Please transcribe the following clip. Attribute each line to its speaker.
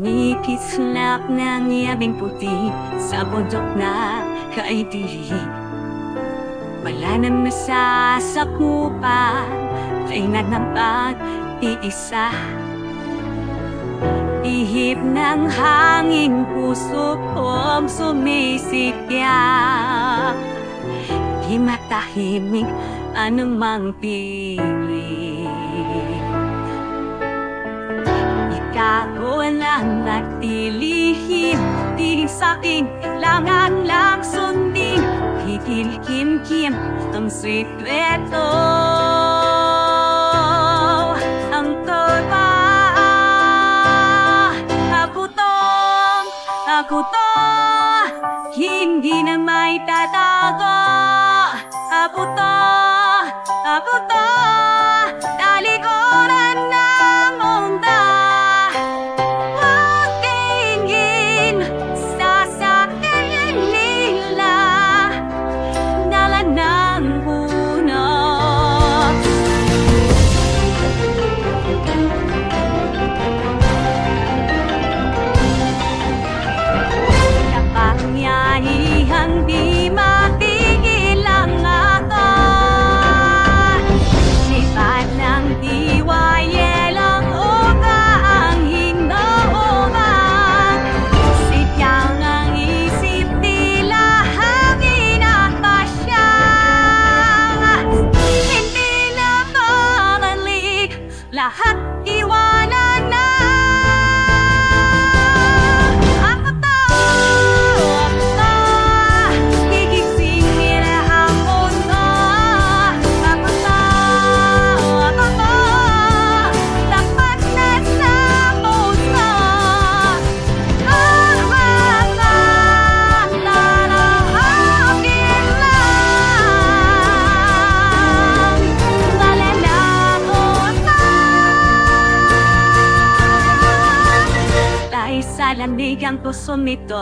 Speaker 1: Kumikislap ng yabing puti sa bundok na kaitihi. Malanan na sa sakupan, kainan ng pag-iisa. Ihip ng hangin, puso kong sumisikya. Di matahimik anumang piling. Ikaw lang nagtilihim, di sa'kin kailangan lang sundin. Kikil-kim-kim ang sikreto. Ang torba, ako to, hindi na may tatago. Ako to, talikuran ng onda. Huwag tingin sa sakin nila, dala ng hunot. Kapangyarihan di matigil ang aton. Lipat ng diwa, yelang uga ang hinoong. Sityang ang isip, tila hangin at pasya. Hindi na babalik, lahat iwanan na. Sa lamig ang puso nito,